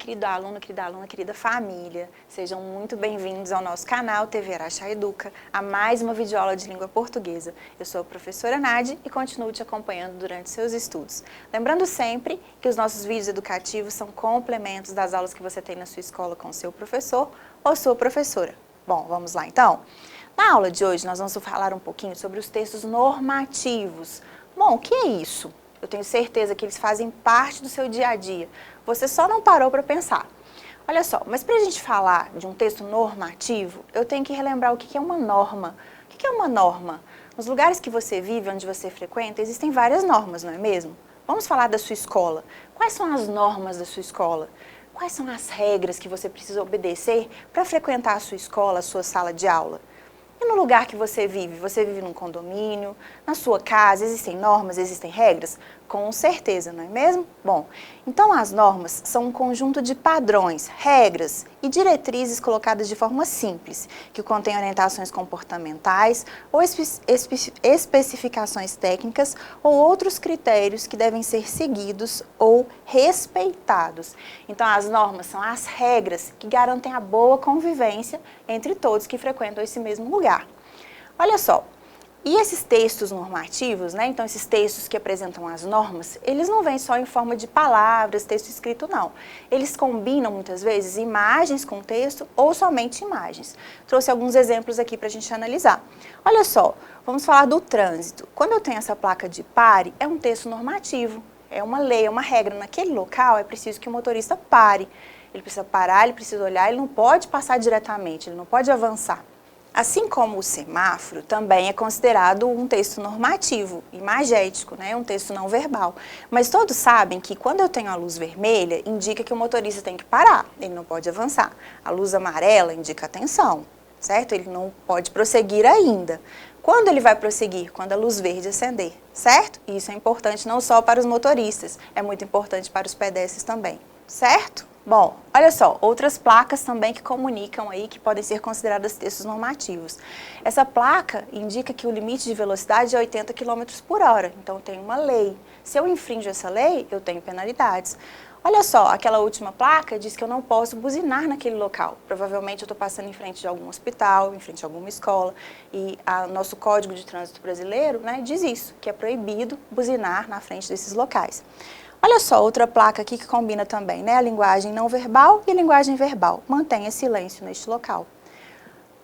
querido aluno, querida aluna, querida família. Sejam muito bem-vindos ao nosso canal TV Araxá Educa, a mais uma videoaula de língua portuguesa. Eu sou a professora Nadi e continuo te acompanhando durante seus estudos. Lembrando sempre que os nossos vídeos educativos são complementos das aulas que você tem na sua escola com o seu professor ou sua professora. Bom, vamos lá então? Na aula de hoje nós vamos falar um pouquinho sobre os textos normativos. Bom, o que é isso? Eu tenho certeza que eles fazem parte do seu dia a dia. Você só não parou para pensar. Olha só, mas para a gente falar de um texto normativo, eu tenho que relembrar o que é uma norma. O que é uma norma? Nos lugares que você vive, onde você frequenta, existem várias normas, não é mesmo? Vamos falar da sua escola. Quais são as normas da sua escola? Quais são as regras que você precisa obedecer para frequentar a sua escola, a sua sala de aula? E no lugar que você vive num condomínio, na sua casa, existem normas, existem regras? Com certeza, não é mesmo? Bom, então as normas são um conjunto de padrões, regras e diretrizes colocadas de forma simples, que contêm orientações comportamentais ou especificações técnicas ou outros critérios que devem ser seguidos ou respeitados. Então as normas são as regras que garantem a boa convivência entre todos que frequentam esse mesmo lugar. Olha só. E esses textos normativos, né, então esses textos que apresentam as normas, eles não vêm só em forma de palavras, texto escrito, não. Eles combinam, muitas vezes, imagens com texto ou somente imagens. Trouxe alguns exemplos aqui para a gente analisar. Olha só, vamos falar do trânsito. Quando eu tenho essa placa de pare, é um texto normativo, é uma lei, é uma regra. Naquele local é preciso que o motorista pare. Ele precisa parar, ele precisa olhar, ele não pode passar diretamente, ele não pode avançar. Assim como o semáforo, também é considerado um texto normativo, imagético, né? Um texto não verbal. Mas todos sabem que quando eu tenho a luz vermelha, indica que o motorista tem que parar, ele não pode avançar. A luz amarela indica atenção, certo? Ele não pode prosseguir ainda. Quando ele vai prosseguir? Quando a luz verde acender, certo? E isso é importante não só para os motoristas, é muito importante para os pedestres também, certo? Bom, olha só, outras placas também que comunicam aí que podem ser consideradas textos normativos. Essa placa indica que o limite de velocidade é 80 km por hora, então tem uma lei. Se eu infringo essa lei, eu tenho penalidades. Olha só, aquela última placa diz que eu não posso buzinar naquele local. Provavelmente eu estou passando em frente de algum hospital, em frente de alguma escola, e nosso Código de Trânsito brasileiro, né, diz isso, que é proibido buzinar na frente desses locais. Olha só, outra placa aqui que combina também, né? A linguagem não verbal e a linguagem verbal. Mantenha silêncio neste local.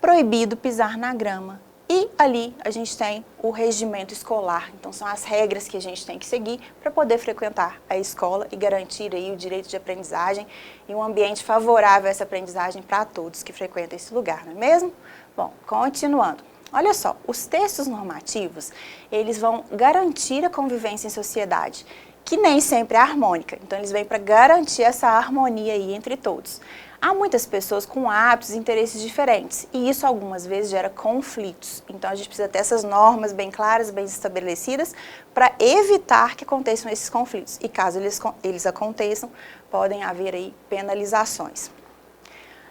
Proibido pisar na grama. E ali a gente tem o regimento escolar. Então são as regras que a gente tem que seguir para poder frequentar a escola e garantir aí o direito de aprendizagem e um ambiente favorável a essa aprendizagem para todos que frequentam esse lugar, não é mesmo? Bom, continuando. Olha só, os textos normativos, eles vão garantir a convivência em sociedade, que nem sempre é harmônica. Então, eles vêm para garantir essa harmonia aí entre todos. Há muitas pessoas com hábitos e interesses diferentes, e isso algumas vezes gera conflitos. Então, a gente precisa ter essas normas bem claras, bem estabelecidas, para evitar que aconteçam esses conflitos. E caso eles aconteçam, podem haver aí penalizações.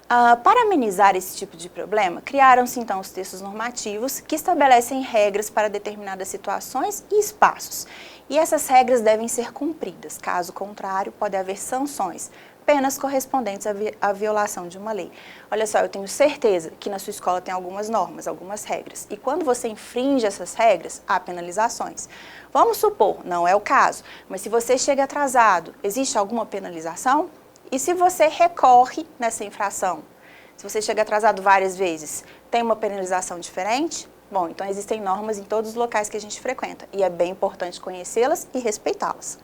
Para amenizar esse tipo de problema, criaram-se então os textos normativos que estabelecem regras para determinadas situações e espaços. E essas regras devem ser cumpridas, caso contrário, pode haver sanções, penas correspondentes à violação de uma lei. Olha só, eu tenho certeza que na sua escola tem algumas normas, algumas regras, e quando você infringe essas regras, há penalizações. Vamos supor, não é o caso, mas se você chega atrasado, existe alguma penalização? E se você recorre nessa infração? Se você chega atrasado várias vezes, tem uma penalização diferente? Bom, então existem normas em todos os locais que a gente frequenta e é bem importante conhecê-las e respeitá-las.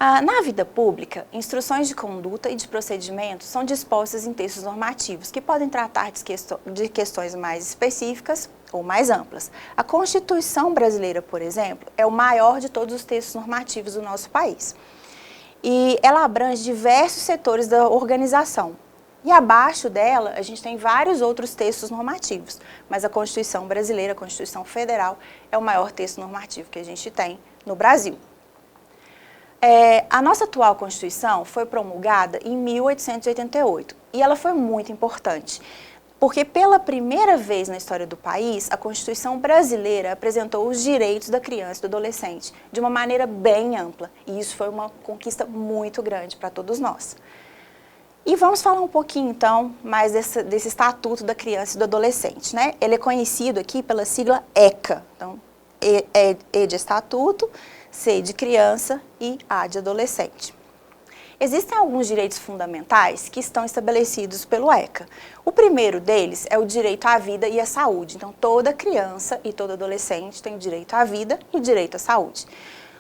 Na vida pública, instruções de conduta e de procedimento são dispostas em textos normativos que podem tratar de questões mais específicas ou mais amplas. A Constituição brasileira, por exemplo, é o maior de todos os textos normativos do nosso país. E ela abrange diversos setores da organização. E abaixo dela, a gente tem vários outros textos normativos, mas a Constituição brasileira, a Constituição Federal, é o maior texto normativo que a gente tem no Brasil. A nossa atual Constituição foi promulgada em 1888 e ela foi muito importante. Porque pela primeira vez na história do país, a Constituição brasileira apresentou os direitos da criança e do adolescente de uma maneira bem ampla. E isso foi uma conquista muito grande para todos nós. E vamos falar um pouquinho, então, mais desse Estatuto da Criança e do Adolescente, né? Ele é conhecido aqui pela sigla ECA. Então, E de Estatuto, C de Criança e A de Adolescente. Existem alguns direitos fundamentais que estão estabelecidos pelo ECA. O primeiro deles é o direito à vida e à saúde. Então, toda criança e todo adolescente tem direito à vida e direito à saúde.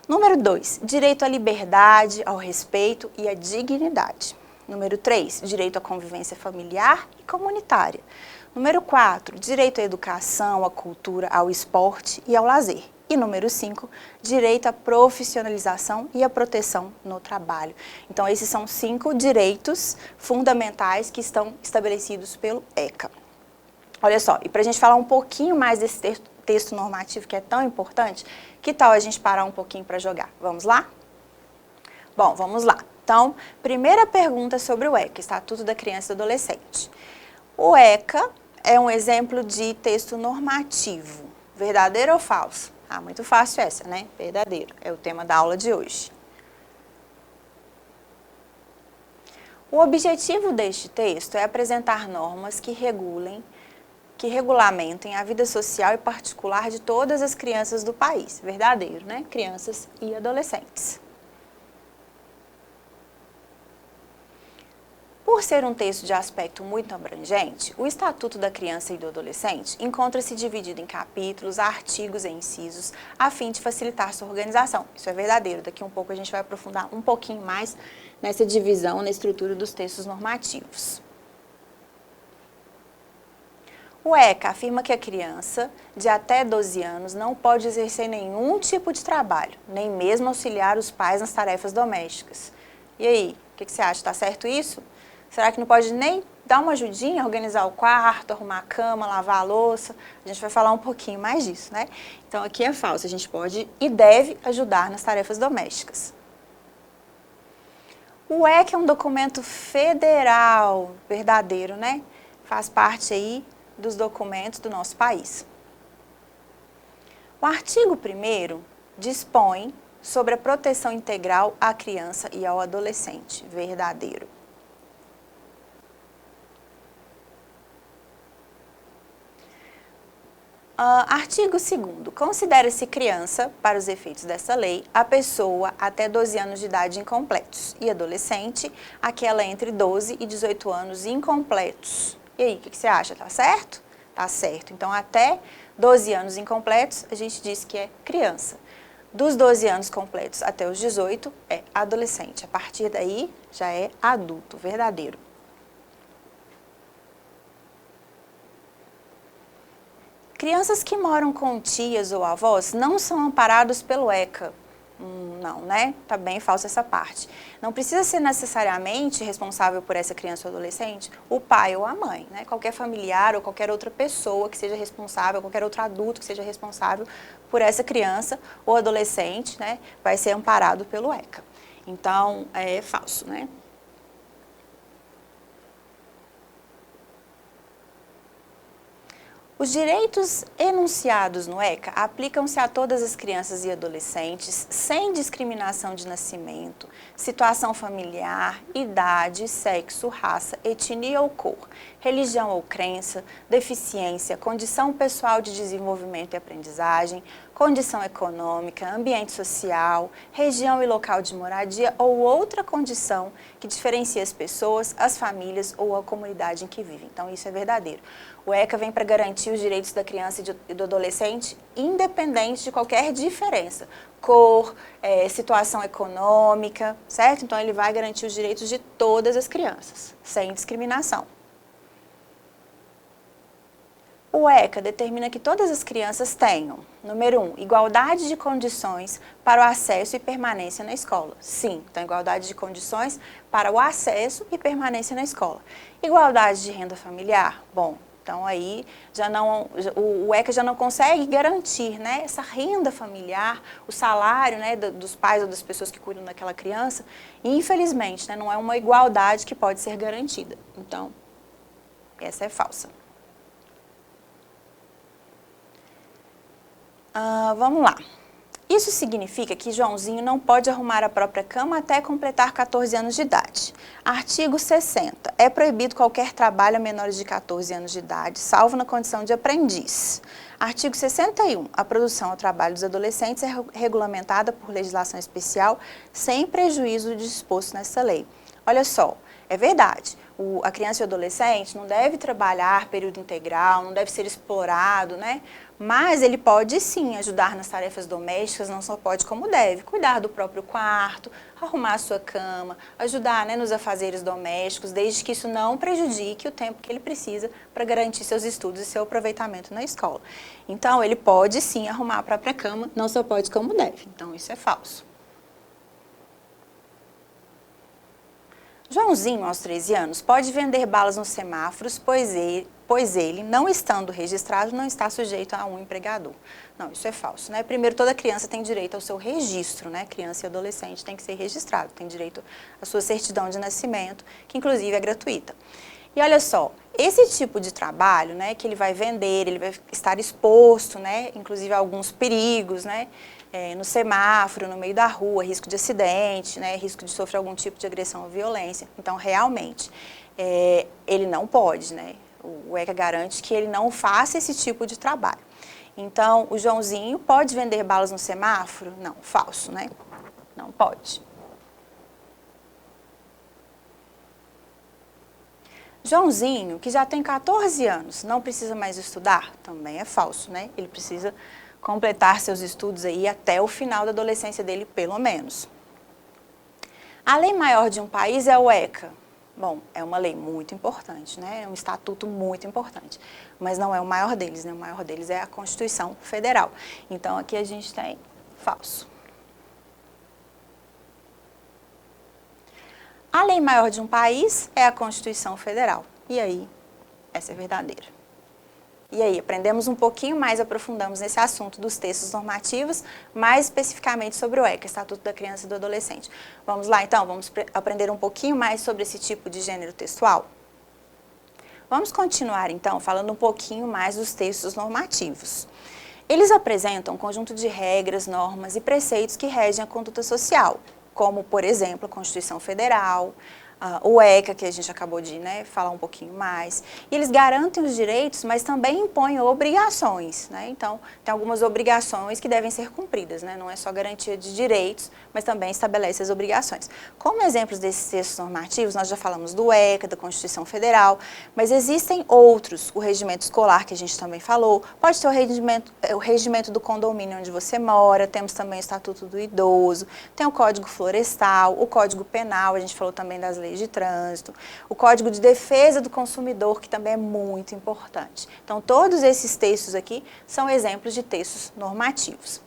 Número 2, direito à liberdade, ao respeito e à dignidade. Número 3, direito à convivência familiar e comunitária. Número 4, direito à educação, à cultura, ao esporte e ao lazer. E número 5, direito à profissionalização e à proteção no trabalho. Então, esses são 5 direitos fundamentais que estão estabelecidos pelo ECA. Olha só, e para a gente falar um pouquinho mais desse texto normativo que é tão importante, que tal a gente parar um pouquinho para jogar? Vamos lá? Bom, vamos lá. Então, primeira pergunta sobre o ECA, Estatuto da Criança e do Adolescente. O ECA é um exemplo de texto normativo, verdadeiro ou falso? Ah, muito fácil essa, né? Verdadeiro, é o tema da aula de hoje. O objetivo deste texto é apresentar normas que regulamentem a vida social e particular de todas as crianças do país. Verdadeiro, né? Crianças e adolescentes. Por ser um texto de aspecto muito abrangente, o Estatuto da Criança e do Adolescente encontra-se dividido em capítulos, artigos e incisos, a fim de facilitar sua organização. Isso é verdadeiro, daqui um pouco a gente vai aprofundar um pouquinho mais nessa divisão, na estrutura dos textos normativos. O ECA afirma que a criança de até 12 anos não pode exercer nenhum tipo de trabalho, nem mesmo auxiliar os pais nas tarefas domésticas. E aí, o que você acha? Está certo isso? Será que não pode nem dar uma ajudinha, organizar o quarto, arrumar a cama, lavar a louça? A gente vai falar um pouquinho mais disso, né? Então, aqui é falso. A gente pode e deve ajudar nas tarefas domésticas. O ECA é um documento federal, verdadeiro, né? Faz parte aí dos documentos do nosso país. O artigo 1º dispõe sobre a proteção integral à criança e ao adolescente, verdadeiro. Artigo 2º. Considera-se criança, para os efeitos dessa lei, a pessoa até 12 anos de idade incompletos e adolescente, aquela entre 12 e 18 anos incompletos. E aí, o que você acha? Tá certo? Tá certo. Então, até 12 anos incompletos, a gente diz que é criança. Dos 12 anos completos até os 18 é adolescente. A partir daí, já é adulto, verdadeiro. Crianças que moram com tias ou avós não são amparados pelo ECA. Não, né? Tá bem falsa essa parte. Não precisa ser necessariamente responsável por essa criança ou adolescente o pai ou a mãe, né? Qualquer familiar ou qualquer outra pessoa que seja responsável, qualquer outro adulto que seja responsável por essa criança ou adolescente, né? Vai ser amparado pelo ECA. Então, é falso, né? Os direitos enunciados no ECA aplicam-se a todas as crianças e adolescentes, sem discriminação de nascimento, situação familiar, idade, sexo, raça, etnia ou cor, religião ou crença, deficiência, condição pessoal de desenvolvimento e aprendizagem, condição econômica, ambiente social, região e local de moradia ou outra condição que diferencie as pessoas, as famílias ou a comunidade em que vivem. Então, isso é verdadeiro. O ECA vem para garantir os direitos da criança e do adolescente, independente de qualquer diferença, cor, situação econômica, certo? Então, ele vai garantir os direitos de todas as crianças, sem discriminação. O ECA determina que todas as crianças tenham, número 1, igualdade de condições para o acesso e permanência na escola. Sim, então igualdade de condições para o acesso e permanência na escola. Igualdade de renda familiar? Bom, então aí o ECA já não consegue garantir, né, essa renda familiar, o salário, né, dos pais ou das pessoas que cuidam daquela criança. E, infelizmente, né, não é uma igualdade que pode ser garantida. Então, essa é falsa. Vamos lá. Isso significa que Joãozinho não pode arrumar a própria cama até completar 14 anos de idade. Artigo 60. É proibido qualquer trabalho a menores de 14 anos de idade, salvo na condição de aprendiz. Artigo 61. A produção ao trabalho dos adolescentes é regulamentada por legislação especial, sem prejuízo do disposto nessa lei. Olha só, é verdade. A criança e o adolescente não deve trabalhar período integral, não deve ser explorado, né? Mas ele pode sim ajudar nas tarefas domésticas, não só pode como deve. Cuidar do próprio quarto, arrumar a sua cama, ajudar, né, nos afazeres domésticos, desde que isso não prejudique o tempo que ele precisa para garantir seus estudos e seu aproveitamento na escola. Então, ele pode sim arrumar a própria cama, não só pode como deve. Então, isso é falso. Joãozinho, aos 13 anos, pode vender balas nos semáforos, pois ele, não estando registrado, não está sujeito a um empregador. Não, isso é falso, né? Primeiro, toda criança tem direito ao seu registro, né? Criança e adolescente tem que ser registrado, tem direito à sua certidão de nascimento, que inclusive é gratuita. E olha só, esse tipo de trabalho, né, que ele vai vender, ele vai estar exposto, né, inclusive a alguns perigos, né, no semáforo, no meio da rua, risco de acidente, né, risco de sofrer algum tipo de agressão ou violência. Então, realmente, ele não pode, né, o ECA garante que ele não faça esse tipo de trabalho. Então, o Joãozinho pode vender balas no semáforo? Não, falso, né? Não pode. Joãozinho, que já tem 14 anos, não precisa mais estudar? Também é falso, né? Ele precisa completar seus estudos aí até o final da adolescência dele, pelo menos. A lei maior de um país é o ECA. Bom, é uma lei muito importante, né? É um estatuto muito importante, mas não é o maior deles, né? O maior deles é a Constituição Federal. Então, aqui a gente tem falso. A lei maior de um país é a Constituição Federal. E aí, essa é verdadeira. E aí, aprendemos um pouquinho mais, aprofundamos nesse assunto dos textos normativos, mais especificamente sobre o ECA, Estatuto da Criança e do Adolescente. Vamos lá, então, vamos aprender um pouquinho mais sobre esse tipo de gênero textual? Vamos continuar, então, falando um pouquinho mais dos textos normativos. Eles apresentam um conjunto de regras, normas e preceitos que regem a conduta social, como, por exemplo, a Constituição Federal, o ECA, que a gente acabou de, né, falar um pouquinho mais. E eles garantem os direitos, mas também impõem obrigações, né? Então, tem algumas obrigações que devem ser cumpridas, né? Não é só garantia de direitos, mas também estabelece as obrigações. Como exemplos desses textos normativos, nós já falamos do ECA, da Constituição Federal, mas existem outros, o regimento escolar, que a gente também falou, pode ter o regimento do condomínio onde você mora, temos também o Estatuto do Idoso, tem o Código Florestal, o Código Penal, a gente falou também das leis de trânsito, o Código de Defesa do Consumidor, que também é muito importante. Então, todos esses textos aqui são exemplos de textos normativos.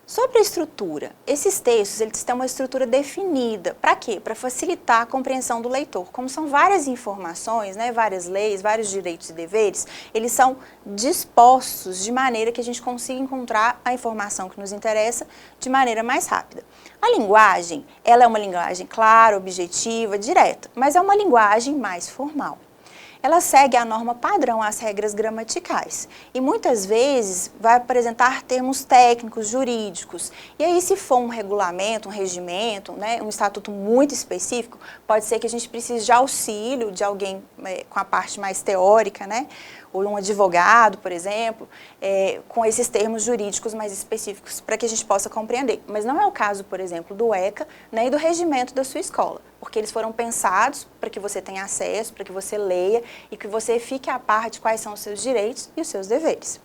Sobre a estrutura, esses textos, eles têm uma estrutura definida. Para quê? Para facilitar a compreensão do leitor. Como são várias informações, né, várias leis, vários direitos e deveres, eles são dispostos de maneira que a gente consiga encontrar a informação que nos interessa de maneira mais rápida. A linguagem, ela é uma linguagem clara, objetiva, direta, mas é uma linguagem mais formal. Ela segue a norma padrão, as regras gramaticais. E muitas vezes vai apresentar termos técnicos, jurídicos. E aí, se for um regulamento, um regimento, né, um estatuto muito específico, pode ser que a gente precise de auxílio de alguém com a parte mais teórica, né? Ou um advogado, por exemplo, com esses termos jurídicos mais específicos para que a gente possa compreender. Mas não é o caso, por exemplo, do ECA, nem do regimento da sua escola, porque eles foram pensados para que você tenha acesso, para que você leia e que você fique a par de quais são os seus direitos e os seus deveres.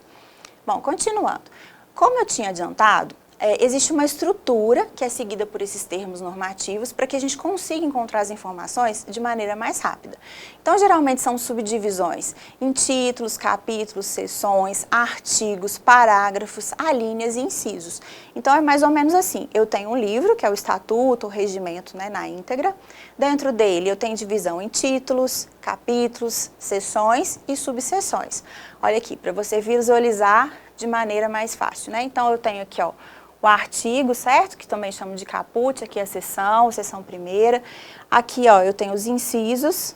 Bom, continuando. Como eu tinha adiantado, existe uma estrutura que é seguida por esses termos normativos para que a gente consiga encontrar as informações de maneira mais rápida. Então, geralmente são subdivisões em títulos, capítulos, seções, artigos, parágrafos, alíneas e incisos. Então, é mais ou menos assim. Eu tenho um livro, que é o Estatuto, o Regimento, né, na íntegra. Dentro dele, eu tenho divisão em títulos, capítulos, seções e subseções. Olha aqui, para você visualizar de maneira mais fácil, né? Então, eu tenho aqui, ó, o artigo, certo? Que também chamo de caput, aqui é a seção primeira. Aqui, ó, eu tenho os incisos,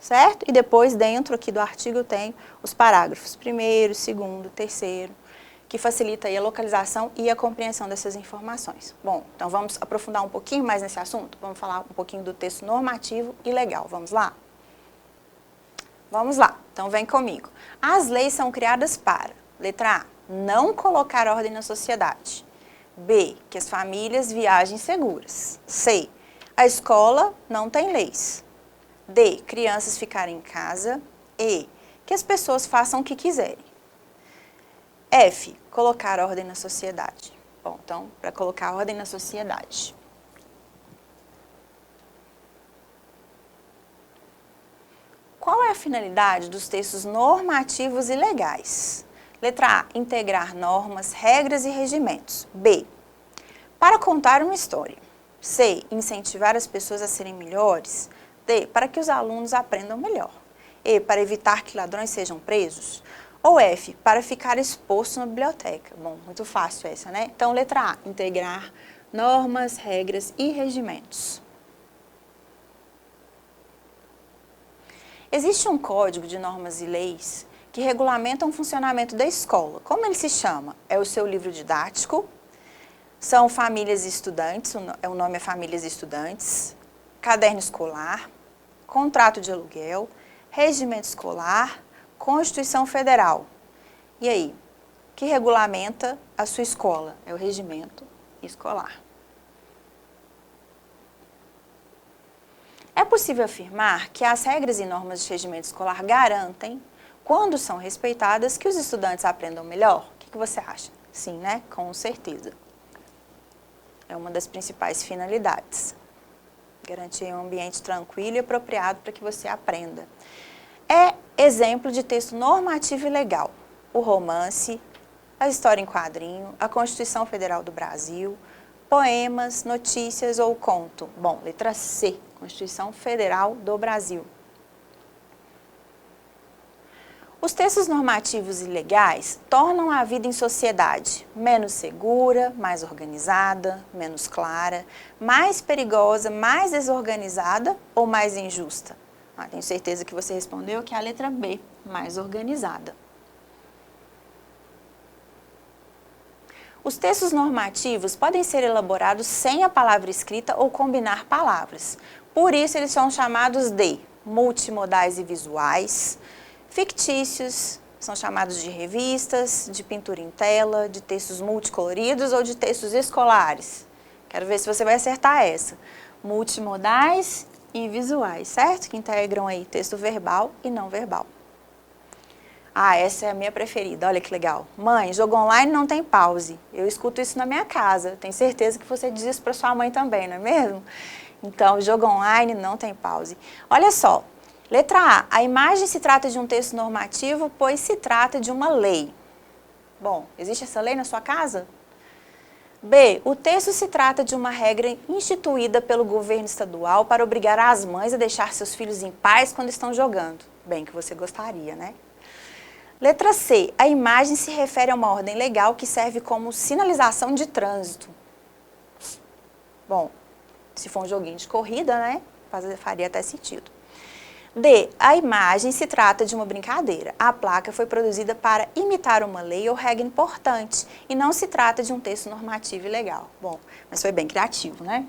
certo? E depois, dentro aqui do artigo, eu tenho os parágrafos, primeiro, segundo, terceiro que facilita aí a localização e a compreensão dessas informações. Bom, então vamos aprofundar um pouquinho mais nesse assunto? Vamos falar um pouquinho do texto normativo e legal. Vamos lá? Vamos lá, então vem comigo. As leis são criadas para, letra A, não colocar ordem na sociedade. B, que as famílias viajem seguras. C, a escola não tem leis. D, crianças ficarem em casa. E, que as pessoas façam o que quiserem. F, colocar ordem na sociedade. Bom, então, para colocar ordem na sociedade. Qual é a finalidade dos textos normativos e legais? Letra A, integrar normas, regras e regimentos. B, para contar uma história. C, incentivar as pessoas a serem melhores. D, para que os alunos aprendam melhor. E, para evitar que ladrões sejam presos. Ou F, para ficar exposto na biblioteca. Bom, muito fácil essa, né? Então, letra A, integrar normas, regras e regimentos. Existe um código de normas e leis que regulamentam o funcionamento da escola. Como ele se chama? É o seu livro didático, são famílias e estudantes, o nome é famílias e estudantes, caderno escolar, contrato de aluguel, regimento escolar, Constituição Federal. E aí, que regulamenta a sua escola? É o regimento escolar. É possível afirmar que as regras e normas de regimento escolar garantem, quando são respeitadas, que os estudantes aprendam melhor? O que você acha? Sim, né? Com certeza. É uma das principais finalidades. Garantir um ambiente tranquilo e apropriado para que você aprenda. É exemplo de texto normativo e legal. O romance, a história em quadrinho, a Constituição Federal do Brasil, poemas, notícias ou conto. Bom, letra C, Constituição Federal do Brasil. Os textos normativos e legais tornam a vida em sociedade menos segura, mais organizada, menos clara, mais perigosa, mais desorganizada ou mais injusta? Tenho certeza que você respondeu que é a letra B, mais organizada. Os textos normativos podem ser elaborados sem a palavra escrita ou combinar palavras. Por isso, eles são chamados de multimodais e visuais, fictícios, são chamados de revistas, de pintura em tela, de textos multicoloridos ou de textos escolares. Quero ver se você vai acertar essa. Multimodais e visuais, certo? Que integram aí texto verbal e não verbal. Essa é a minha preferida, olha que legal. Mãe, jogo online não tem pause. Eu escuto isso na minha casa, tenho certeza que você diz isso para sua mãe também, não é mesmo? Então, jogo online não tem pause. Olha só, letra A imagem se trata de um texto normativo, pois se trata de uma lei. Bom, existe essa lei na sua casa? B, o texto se trata de uma regra instituída pelo governo estadual para obrigar as mães a deixar seus filhos em paz quando estão jogando. Bem que você gostaria, né? Letra C, a imagem se refere a uma ordem legal que serve como sinalização de trânsito. Bom, se for um joguinho de corrida, né? Faria até sentido. D, a imagem se trata de uma brincadeira. A placa foi produzida para imitar uma lei ou regra importante e não se trata de um texto normativo e legal. Bom, mas foi bem criativo, né?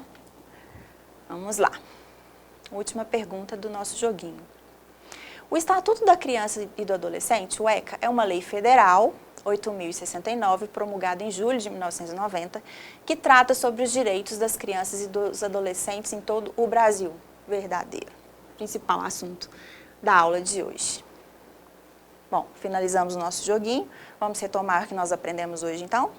Vamos lá. Última pergunta do nosso joguinho. O Estatuto da Criança e do Adolescente, o ECA, é uma lei federal, 8.069, promulgada em julho de 1990, que trata sobre os direitos das crianças e dos adolescentes em todo o Brasil. Verdadeiro. Principal assunto da aula de hoje. Bom, finalizamos o nosso joguinho. Vamos retomar o que nós aprendemos hoje, então?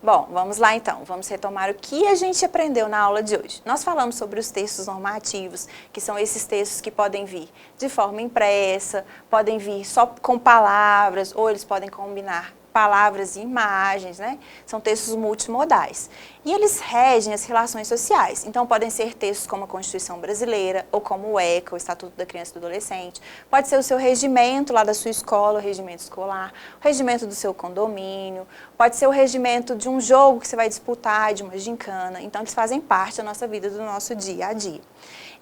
Bom, vamos lá então, vamos retomar o que a gente aprendeu na aula de hoje. Nós falamos sobre os textos normativos, que são esses textos que podem vir de forma impressa, podem vir só com palavras, ou eles podem combinar palavras e imagens, né? São textos multimodais. E eles regem as relações sociais. Então, podem ser textos como a Constituição Brasileira, ou como o ECA, o Estatuto da Criança e do Adolescente. Pode ser o seu regimento lá da sua escola, o regimento escolar, o regimento do seu condomínio. Pode ser o regimento de um jogo que você vai disputar, de uma gincana. Então, eles fazem parte da nossa vida, do nosso dia a dia.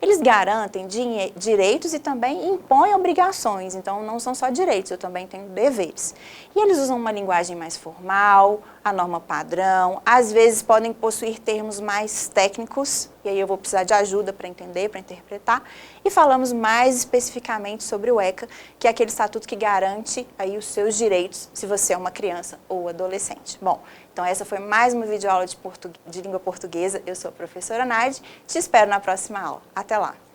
Eles garantem direitos e também impõem obrigações, então não são só direitos, eu também tenho deveres. E eles usam uma linguagem mais formal, a norma padrão, às vezes podem possuir termos mais técnicos, e aí eu vou precisar de ajuda para entender, para interpretar, e falamos mais especificamente sobre o ECA, que é aquele estatuto que garante aí os seus direitos se você é uma criança ou adolescente. Bom, então essa foi mais uma videoaula de língua portuguesa. Eu sou a professora Naide, te espero na próxima aula. Até lá!